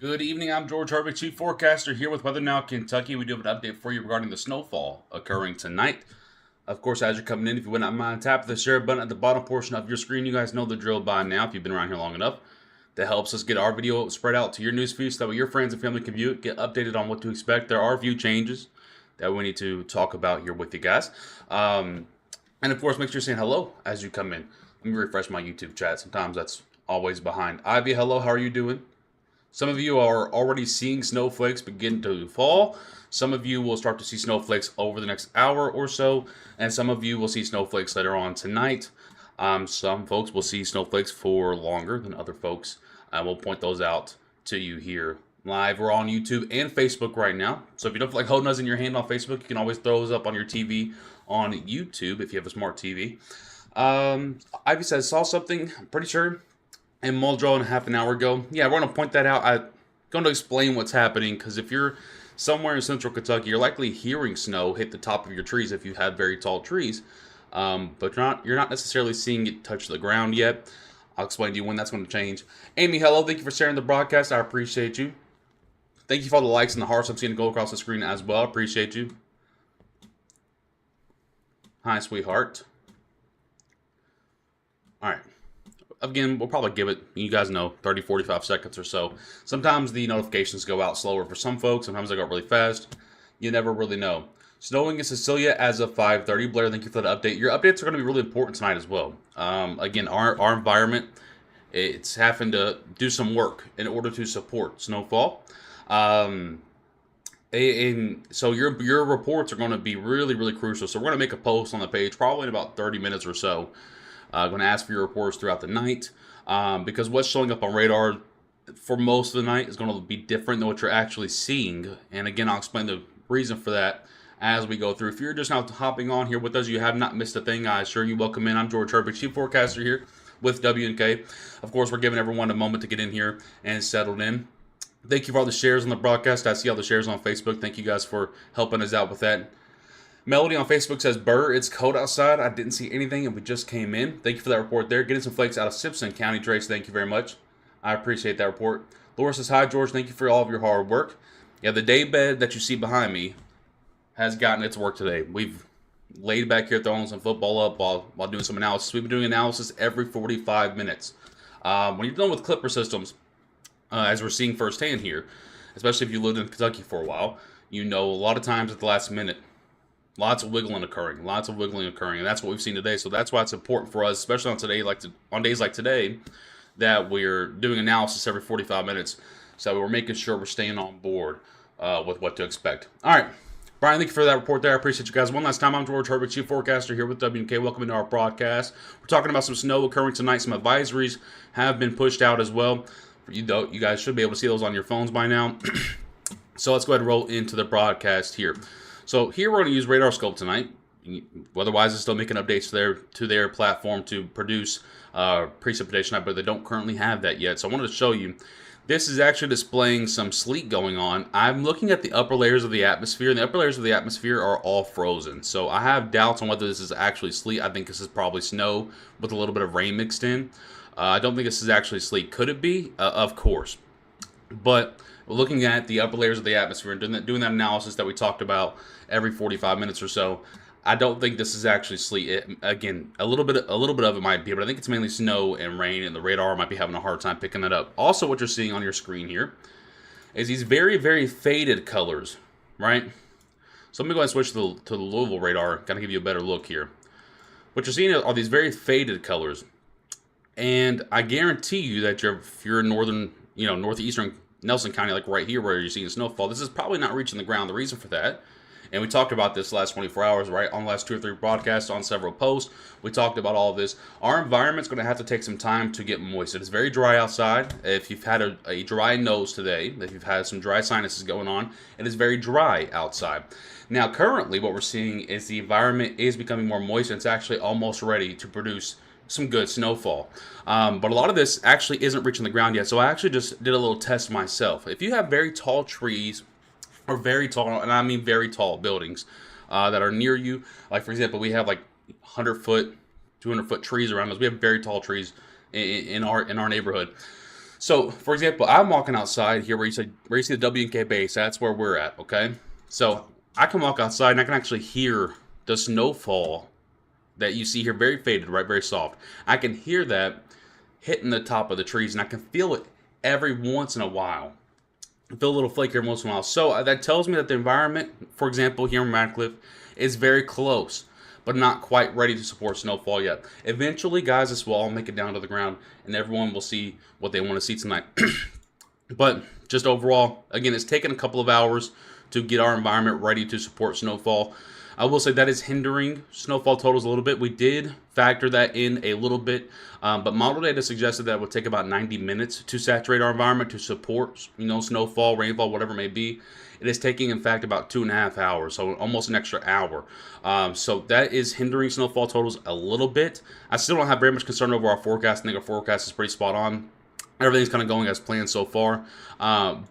Good evening, I'm George Herbig, Chief Forecaster here with Weather Now Kentucky. We do have an update for you regarding the snowfall occurring tonight. Of course, as you're coming in, if you would not mind, tap the share button at the bottom portion of your screen. You guys know the drill by now if you've been around here long enough. That helps us get our video spread out to your newsfeed so that way your friends and family can view it, get updated on what to expect. There are a few changes that we need to talk about here with you guys. And of course, make sure you're saying hello as you come in. Let me refresh my YouTube chat. Sometimes that's always behind. Ivy, hello, how are you doing? Some of you are already seeing snowflakes begin to fall. Some of you will start to see snowflakes over the next hour or so. And some of you will see snowflakes later on tonight. Some folks will see snowflakes for longer than other folks. I will point those out to you here live. We're on YouTube and Facebook right now. So if you don't feel like holding those in your hand on Facebook, you can always throw those up on your TV on YouTube if you have a smart TV. Ivy says, saw something, I'm pretty sure, in Muldrow half an hour ago. Yeah, we're going to point that out. I'm going to explain what's happening because if you're somewhere in central Kentucky, you're likely hearing snow hit the top of your trees if you have very tall trees. But you're not necessarily seeing it touch the ground yet. I'll explain to you when that's going to change. Amy, hello. Thank you for sharing the broadcast. I appreciate you. Thank you for all the likes and the hearts I'm seeing go across the screen as well. I appreciate you. Hi, sweetheart. All right. Again, we'll probably give it, you guys know, 30, 45 seconds or so. Sometimes the notifications go out slower for some folks. Sometimes they go really fast. You never really know. Snowing in Cecilia as of 5:30. Blair, thank you for that update. Your updates are going to be really important tonight as well. Again, our environment, it's having to do some work in order to support snowfall. And so your reports are going to be really, really crucial. So we're going to make a post on the page probably in about 30 minutes or so. Going to ask for your reports throughout the night because what's showing up on radar for most of the night is going to be different than what you're actually seeing. And again, I'll explain the reason for that as we go through. If you're just now hopping on here with us, you have not missed a thing. I assure you, welcome in. I'm George Herbig, Chief Forecaster here with W&K. Of course, we're giving everyone a moment to get in here and settled in. Thank you for all the shares on the broadcast. I see all the shares on Facebook. Thank you guys for helping us out with that. Melody on Facebook says, Burr, it's cold outside. I didn't see anything and we just came in. Thank you for that report there. Getting some flakes out of Simpson County, Trace. Thank you very much. I appreciate that report. Laura says, hi, George. Thank you for all of your hard work. Yeah, the day bed that you see behind me has gotten its work today. We've laid back here throwing some football up while doing some analysis. We've been doing analysis every 45 minutes. When you're dealing with Clipper systems, as we're seeing firsthand here, especially if you lived in Kentucky for a while, you know a lot of times at the last minute, lots of wiggling occurring, and that's what we've seen today. So that's why it's important for us, especially on days like today, that we're doing analysis every 45 minutes. So we're making sure we're staying on board with what to expect. All right, Brian, thank you for that report there. I appreciate you guys. One last time, I'm George Herbig, Chief Forecaster here with W&K. Welcome into our broadcast. We're talking about some snow occurring tonight. Some advisories have been pushed out as well. You guys should be able to see those on your phones by now. So let's go ahead and roll into the broadcast here. So here we're going to use Radar Scope tonight. Weatherwise is still making updates to their platform to produce precipitation, but they don't currently have that yet. So I wanted to show you. This is actually displaying some sleet going on. I'm looking at the upper layers of the atmosphere, and the upper layers of the atmosphere are all frozen. So I have doubts on whether this is actually sleet. I think this is probably snow with a little bit of rain mixed in. I don't think this is actually sleet. Could it be? Of course. But looking at the upper layers of the atmosphere and doing that analysis that we talked about every 45 minutes or so, I don't think this is actually sleet. Again, a little bit of it might be, but I think it's mainly snow and rain, and the radar might be having a hard time picking that up. Also, what you're seeing on your screen here is these very, very faded colors, right? So let me go ahead and switch to the Louisville radar, kind of give you a better look here. What you're seeing are these very faded colors, and I guarantee you that if you're in northeastern Nelson County, like right here where you're seeing snowfall, this is probably not reaching the ground. The reason for that, and we talked about this last 24 hours, right, on the last 2 or 3 broadcasts, on several posts, we talked about all of this. Our environment's going to have to take some time to get moist. It is very dry outside. If you've had a dry nose today, if you've had some dry sinuses going on, it is very dry outside. Now, currently, what we're seeing is the environment is becoming more moist, and it's actually almost ready to produce some good snowfall. But a lot of this actually isn't reaching the ground yet, so I actually just did a little test myself. If you have very tall trees, or very tall, and I mean very tall buildings that are near you, like for example, we have like 100-foot, 200-foot trees around us. We have very tall trees in our neighborhood. So, for example, I'm walking outside here where you see the W and K base. That's where we're at. Okay, so I can walk outside and I can actually hear the snowfall that you see here, very faded, right, very soft. I can hear that hitting the top of the trees, and I can feel it every once in a while. I feel a little flake every once in a while. So that tells me that the environment, for example, here in Radcliffe, is very close, but not quite ready to support snowfall yet. Eventually, guys, this will all make it down to the ground, and everyone will see what they want to see tonight. But just overall, again, it's taken a couple of hours to get our environment ready to support snowfall. I will say that is hindering snowfall totals a little bit. We did factor that in a little bit, but model data suggested that it would take about 90 minutes to saturate our environment to support, snowfall, rainfall, whatever it may be. It is taking, in fact, about 2.5 hours, so almost an extra hour. So that is hindering snowfall totals a little bit. I still don't have very much concern over our forecast. I think our forecast is pretty spot on. Everything's kind of going as planned so far,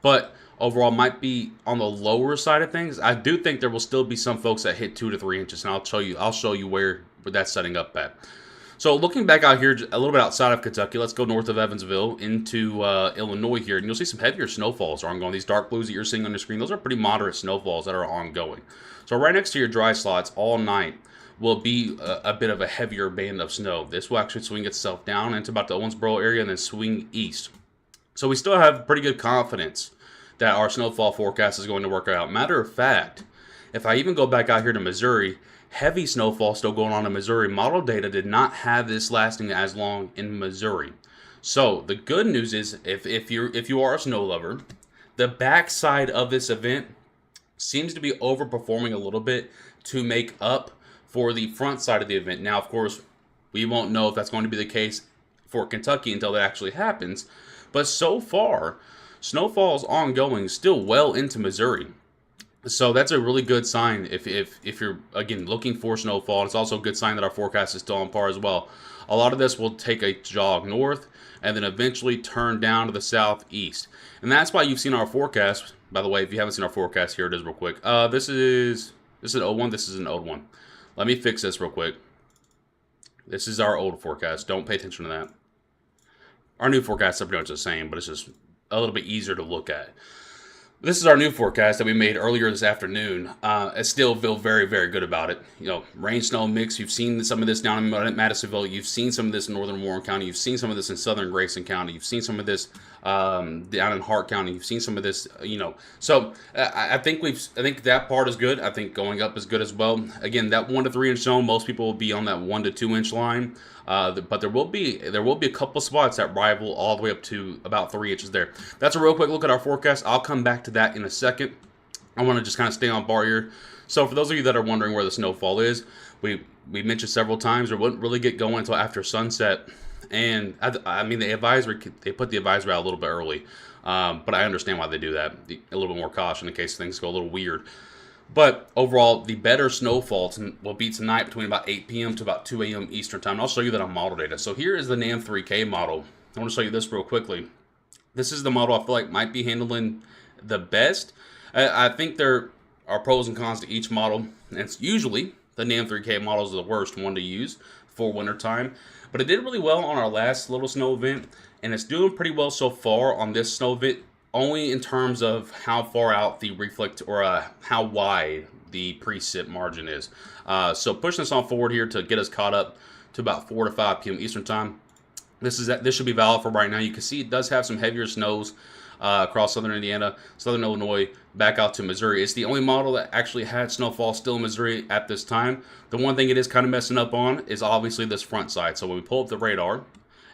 but overall might be on the lower side of things. I do think there will still be some folks that hit 2 to 3 inches, and I'll show you where that's setting up at. So looking back out here a little bit outside of Kentucky, let's go north of Evansville into Illinois here, and you'll see some heavier snowfalls are ongoing. These dark blues that you're seeing on your screen, those are pretty moderate snowfalls that are ongoing. So right next to your dry slots all night will be a bit of a heavier band of snow. This will actually swing itself down into about the Owensboro area and then swing east. So we still have pretty good confidence that our snowfall forecast is going to work out. Matter of fact, if I even go back out here to Missouri, heavy snowfall still going on in Missouri. Model data did not have this lasting as long in Missouri. So the good news is, if you are a snow lover, the backside of this event seems to be overperforming a little bit to make up for the front side of the event. Now, of course, we won't know if that's going to be the case for Kentucky until that actually happens. But so far, snowfall is ongoing still well into Missouri. So that's a really good sign if you're, again, looking for snowfall. It's also a good sign that our forecast is still on par as well. A lot of this will take a jog north and then eventually turn down to the southeast. And that's why you've seen our forecast. By the way, if you haven't seen our forecast, here it is real quick. This is an old one. This is an old one. Let me fix this real quick. This is our old forecast. Don't pay attention to that. Our new forecast is pretty much the same, but it's just a little bit easier to look at. This is our new forecast that we made earlier this afternoon. I still feel very, very good about it. Rain, snow mix. You've seen some of this down in Madisonville. You've seen some of this in northern Warren County. You've seen some of this in southern Grayson County. You've seen some of this down in Hart County. You've seen some of this, So I think that part is good. I think going up is good as well. Again, that 1 to 3 inch zone, most people will be on that 1 to 2 inch line. But there will be a couple spots that rival all the way up to about 3 inches there. That's a real quick look at our forecast. I'll come back to that in a second. I want to just kind of stay on bar here. So for those of you that are wondering where the snowfall is, we mentioned several times it wouldn't really get going until after sunset. And I mean, they put the advisory out a little bit early, but I understand why they do that. A little bit more caution in case things go a little weird. But overall, the better snowfall will be tonight between about 8 p.m. to about 2 a.m. Eastern time. And I'll show you that on model data. So here is the NAM 3K model. I want to show you this real quickly. This is the model I feel like might be handling the best. I think there are pros and cons to each model. And it's usually the NAM 3K model is the worst one to use for wintertime. But it did really well on our last little snow event. And it's doing pretty well so far on this snow event, only in terms of how far out the reflect or how wide the preset margin is. So pushing this on forward here to get us caught up to about 4 to 5 p.m. Eastern time. This should be valid for right now. You can see it does have some heavier snows across southern Indiana, southern Illinois, back out to Missouri. It's the only model that actually had snowfall still in Missouri at this time. The one thing it is kind of messing up on is obviously this front side. So when we pull up the radar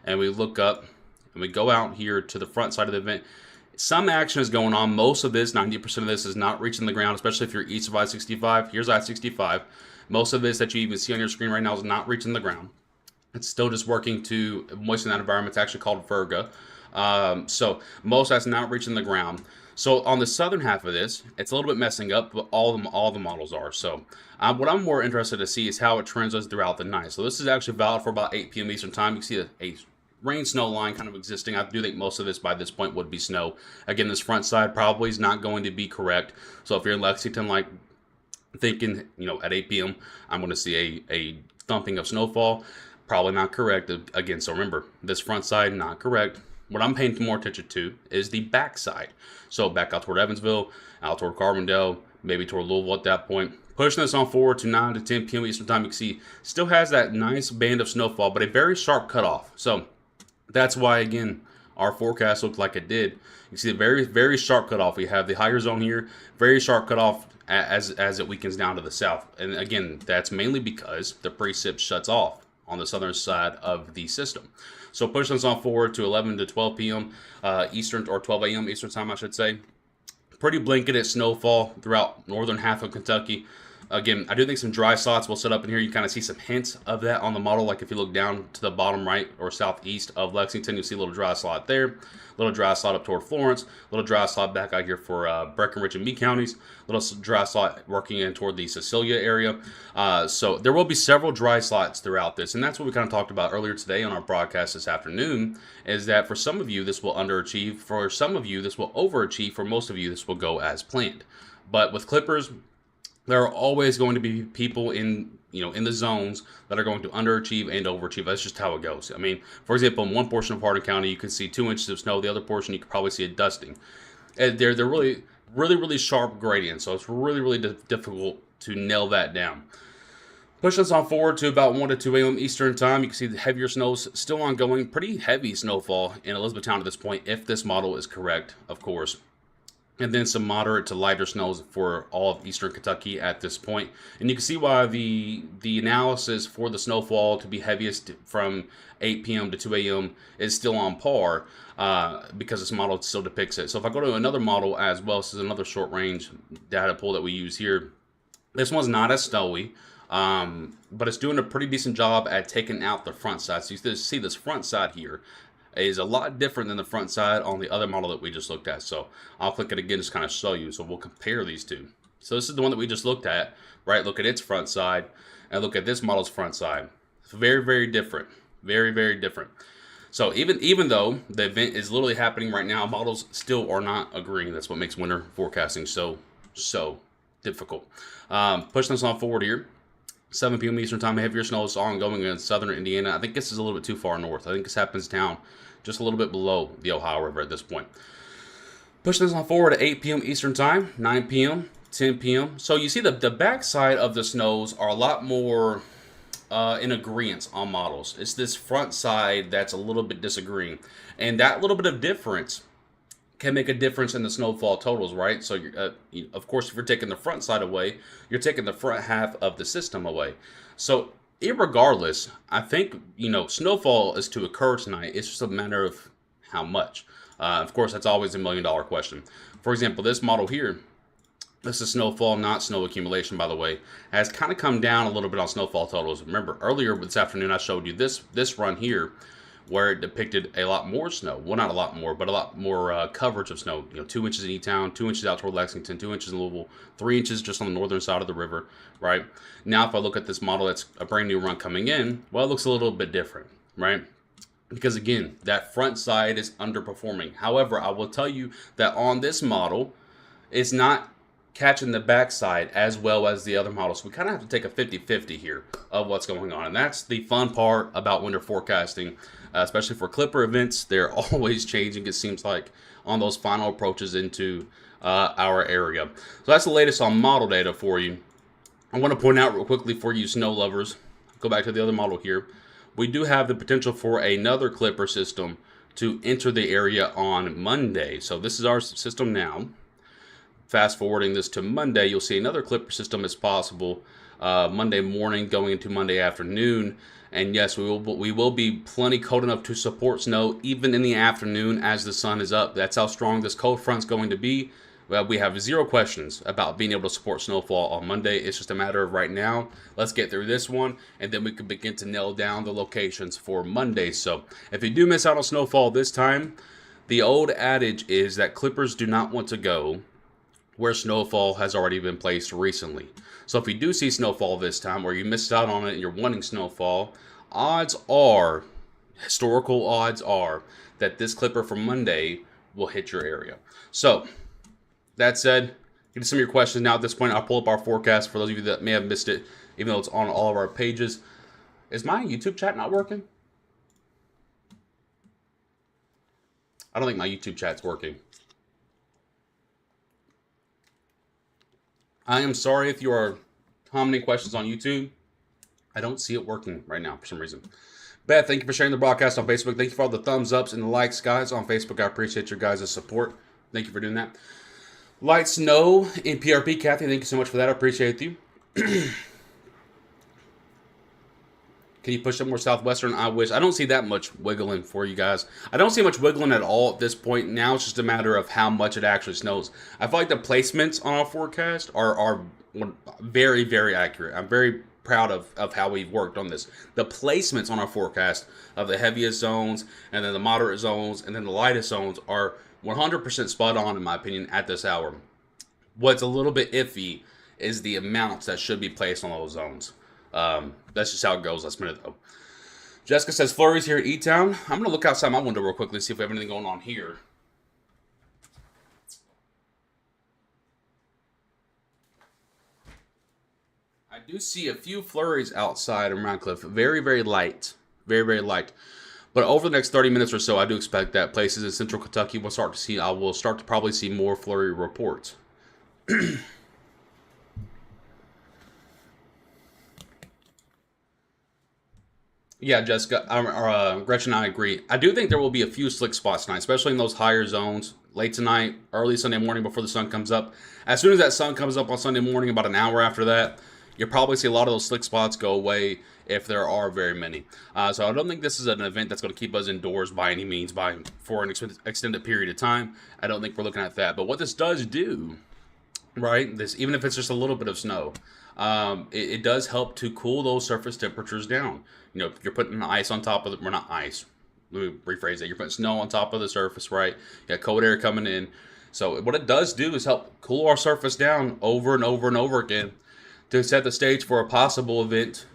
and we look up and we go out here to the front side of the event, some action is going on. Most of this, 90% of this, is not reaching the ground, especially if you're east of I-65. Here's I-65. Most of this that you even see on your screen right now is not reaching the ground. It's still just working to moisten that environment. It's actually called Virga. So most that's not reaching the ground. So on the southern half of this, it's a little bit messing up, but all the models are. So what I'm more interested to see is how it trends us throughout the night. So this is actually valid for about 8 p.m. Eastern time. You can see a rain snow line kind of existing. I do think most of this by this point would be snow. Again, this front side probably is not going to be correct. So if you're in Lexington, like thinking, at 8 p.m. I'm going to see a thumping of snowfall, probably not correct. Again, so remember, this front side, not correct. What I'm paying more attention to is the backside. So back out toward Evansville, out toward Carbondale, maybe toward Louisville at that point. Pushing this on forward to 9 to 10 p.m. Eastern Time, you can see still has that nice band of snowfall, but a very sharp cutoff. So that's why, again, our forecast looked like it did. You see a very, very sharp cutoff. We have the higher zone here, very sharp cutoff as it weakens down to the south. And again, that's mainly because the precip shuts off on the southern side of the system. So pushing this on forward to 11 to 12 p.m. Eastern, or 12 a.m. Eastern Time, I should say. Pretty blanketed snowfall throughout northern half of Kentucky. Again, I do think some dry slots will set up in here. You kind of see some hints of that on the model. Like if you look down to the bottom right or southeast of Lexington, you'll see a little dry slot there. A little dry slot up toward Florence. A little dry slot back out here for Breckinridge and Meade counties. A little dry slot working in toward the Cecilia area. So there will be several dry slots throughout this. And that's what we kind of talked about earlier today on our broadcast this afternoon, is that for some of you, this will underachieve. For some of you, this will overachieve. For most of you, this will go as planned. But with Clippers, there are always going to be people in the zones that are going to underachieve and overachieve. That's just how it goes. I mean, for example, in one portion of Hardin County, you could see 2 inches of snow. The other portion, you could probably see a dusting. And they're really, really, really sharp gradients. So it's really, really difficult to nail that down. Pushing us on forward to about 1 to 2 a.m. Eastern Time. You can see the heavier snows still ongoing. Pretty heavy snowfall in Elizabethtown at this point, if this model is correct, of course. And then some moderate to lighter snows for all of eastern Kentucky at this point. And you can see why the analysis for the snowfall to be heaviest from 8 p.m. to 2 a.m. is still on par because this model still depicts it. So if I go to another model as well, this is another short range data pool that we use here. This one's not as snowy, but it's doing a pretty decent job at taking out the front side. So you see this front side here is a lot different than the front side on the other model that we just looked at. So I'll click it again just kind of show you. So we'll compare these two. So this is the one that we just looked at, right? Look at its front side and look at this model's front side. It's very, very different. Very, very different. So even though the event is literally happening right now, models still are not agreeing. That's what makes winter forecasting so difficult. Pushing this on forward here. 7 p.m. Eastern Time, heavier snow is ongoing in southern Indiana. I think this is a little bit too far north. I think this happens down just a little bit below the Ohio River at this point. Pushing this on forward to 8 p.m. Eastern Time, 9 p.m., 10 p.m. So you see the backside of the snows are a lot more in agreement on models. It's this front side that's a little bit disagreeing. And that little bit of difference can make a difference in the snowfall totals, right? So, of course, if you're taking the front side away, you're taking the front half of the system away. So, irregardless, I think, snowfall is to occur tonight. It's just a matter of how much. Of course, that's always a million-dollar question. For example, this model here, this is snowfall, not snow accumulation, by the way, has kind of come down a little bit on snowfall totals. Remember, earlier this afternoon, I showed you this run here, where it depicted a lot more snow. Well, not a lot more, but a lot more coverage of snow. 2 inches in E-Town, 2 inches out toward Lexington, 2 inches in Louisville, 3 inches just on the northern side of the river, right? Now, if I look at this model that's a brand new run coming in, well, it looks a little bit different, right? Because again, that front side is underperforming. However, I will tell you that on this model, it's not catching the backside as well as the other models. So we kind of have to take a 50-50 here of what's going on. And that's the fun part about winter forecasting, especially for Clipper events. They're always changing, it seems like, on those final approaches into our area. So that's the latest on model data for you. I want to point out real quickly for you snow lovers, go back to the other model here. We do have the potential for another Clipper system to enter the area on Monday. So this is our system now. Fast forwarding this to Monday, you'll see another Clipper system is possible Monday morning going into Monday afternoon. And yes, we will be plenty cold enough to support snow even in the afternoon as the sun is up. That's how strong this cold front's going to be. Well, we have zero questions about being able to support snowfall on Monday. It's just a matter of right now. Let's get through this one, and then we can begin to nail down the locations for Monday. So if you do miss out on snowfall this time, the old adage is that Clippers do not want to go where snowfall has already been placed recently. So if you do see snowfall this time, or you missed out on it and you're wanting snowfall, odds are, historical odds are, that this Clipper for Monday will hit your area. So, that said, get to some of your questions now. At this point, I'll pull up our forecast for those of you that may have missed it, even though it's on all of our pages. Is my YouTube chat not working? I don't think my YouTube chat's working. I am sorry if you are commenting questions on YouTube. I don't see it working right now for some reason. Beth, thank you for sharing the broadcast on Facebook. Thank you for all the thumbs ups and the likes, guys, on Facebook. I appreciate your guys' support. Thank you for doing that. Light Snow in PRP, Kathy, thank you so much for that. I appreciate you. Can you push up more southwestern? I wish. I don't see that much wiggling for you guys. I don't see much wiggling at all at this point. Now it's just a matter of how much it actually snows. I feel like the placements on our forecast are very, very accurate. I'm very proud of how we've worked on this. The placements on our forecast of the heaviest zones and then the moderate zones and then the lightest zones are 100% spot on, in my opinion, at this hour. What's a little bit iffy is the amounts that should be placed on those zones. That's just how it goes. Last minute though. Jessica says flurries here at E-Town. I'm gonna look outside my window real quickly, see if we have anything going on here. I do see a few flurries outside in Radcliffe. Very, very light. Very, very light. But over the next 30 minutes or so, I do expect that places in central Kentucky will start to see. I will start to probably see more flurry reports. Yeah, Jessica, Gretchen and I agree. I do think there will be a few slick spots tonight, especially in those higher zones, late tonight, early Sunday morning before the sun comes up. As soon as that sun comes up on Sunday morning, about an hour after that, you'll probably see a lot of those slick spots go away if there are very many. So I don't think this is an event that's going to keep us indoors by any means for an extended period of time. I don't think we're looking at that. But what this does do, right, even if it's just a little bit of snow, it does help to cool those surface temperatures down. You know, if you're putting ice on top of it, we're not ice. Let me rephrase that. You're putting snow on top of the surface, right? You got cold air coming in. So what it does do is help cool our surface down over and over and over again to set the stage for a possible event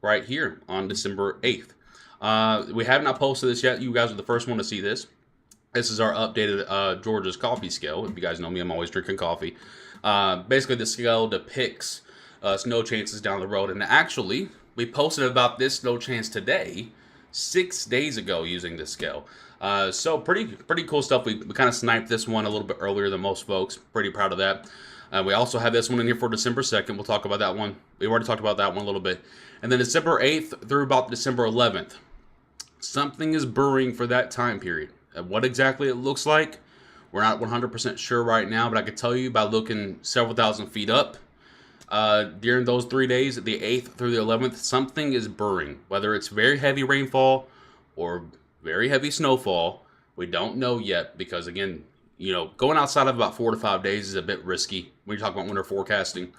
right here on December 8th. We have not posted this yet. You guys are the first one to see this. This is our updated Georgia's coffee scale. If you guys know me, I'm always drinking coffee. Basically, the scale depicts snow chances down the road. And actually, we posted about this snow chance today, 6 days ago, using this scale. So pretty cool stuff. We kind of sniped this one a little bit earlier than most folks. Pretty proud of that. We also have this one in here for December 2nd. We'll talk about that one. We already talked about that one a little bit. And then December 8th through about December 11th. Something is brewing for that time period. And what exactly it looks like, we're not 100% sure right now, but I can tell you by looking several thousand feet up, during those 3 days, the 8th through the 11th, something is brewing. Whether it's very heavy rainfall or very heavy snowfall, we don't know yet because, again, you know, going outside of about 4 to 5 days is a bit risky when you talk about winter forecasting.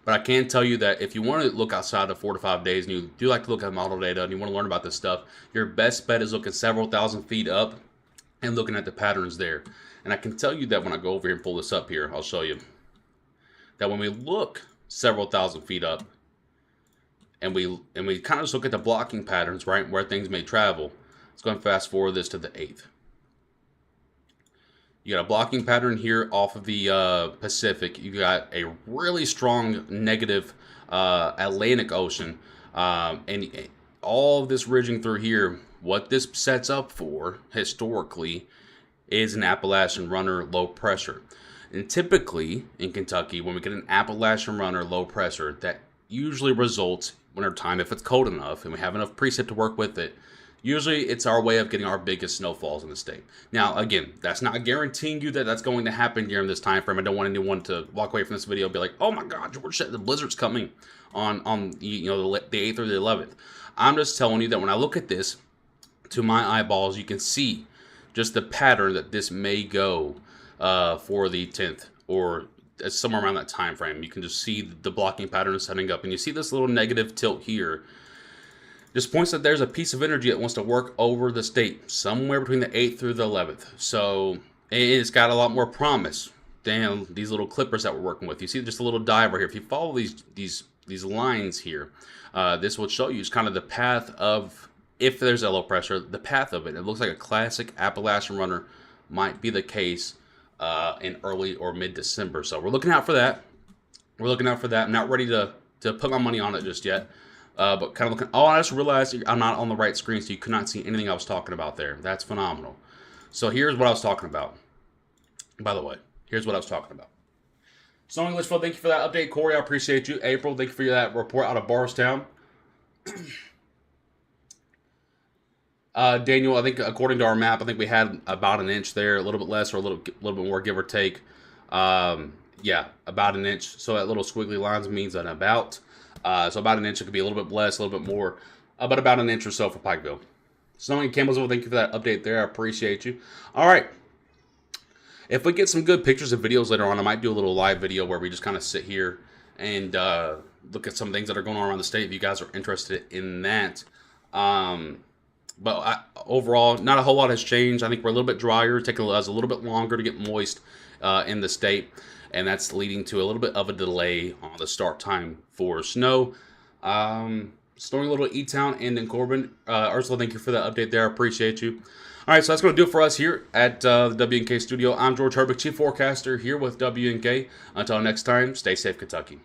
But I can tell you that if you want to look outside of 4 to 5 days and you do like to look at model data and you want to learn about this stuff, your best bet is looking several thousand feet up and looking at the patterns there. And I can tell you that when I go over here and pull this up here, I'll show you that when we look several thousand feet up and we kind of just look at the blocking patterns, right, where things may travel. Let's go and fast forward this to the 8th. You got a blocking pattern here off of the Pacific. You got a really strong negative Atlantic Ocean. And all of this ridging through here, what this sets up for historically is an Appalachian runner low pressure. And typically in Kentucky, when we get an Appalachian runner low pressure, that usually results wintertime, if it's cold enough and we have enough precip to work with it, usually it's our way of getting our biggest snowfalls in the state. Now, again, that's not guaranteeing you that that's going to happen during this time frame. I don't want anyone to walk away from this video and be like, oh my God, George said the blizzard's coming on the 8th or the 11th. I'm just telling you that when I look at this, to my eyeballs, you can see just the pattern that this may go for the 10th or somewhere around that time frame. You can just see the blocking pattern setting up, and you see this little negative tilt here. Just points that there's a piece of energy that wants to work over the state somewhere between the 8th through the 11th. So it's got a lot more promise than these little clippers that we're working with. You see just a little dive right here. If you follow these lines here, this will show you just kind of the path of, if there's a low pressure, the path of it. It looks like a classic Appalachian runner might be the case in early or mid-December. So we're looking out for that. We're looking out for that. I'm not ready to put my money on it just yet. But kind of looking. Oh, I just realized I'm not on the right screen, so you could not see anything I was talking about there. That's phenomenal. So here's what I was talking about. By the way, here's what I was talking about. Snowing Litchfield, thank you for that update. Corey, I appreciate you. April, thank you for that report out of Barstown. Daniel, I think according to our map, I think we had about an inch there, a little bit less or a little bit more, give or take. Yeah, about an inch. So that little squiggly lines means an about. So about an inch. It could be a little bit less, a little bit more, but about an inch or so for Pikeville. Snowing Campbellsville, thank you for that update there. I appreciate you. All right. If we get some good pictures and videos later on, I might do a little live video where we just kind of sit here and look at some things that are going on around the state if you guys are interested in that. But overall, not a whole lot has changed. I think we're a little bit drier, taking us a little bit longer to get moist in the state, and that's leading to a little bit of a delay on the start time for snow. Snowing a little E-Town and in Corbin. Ursula, thank you for that update there. I appreciate you. All right, so that's going to do it for us here at the WNK studio. I'm George Herbig, Chief Forecaster here with WNK. Until next time, stay safe, Kentucky.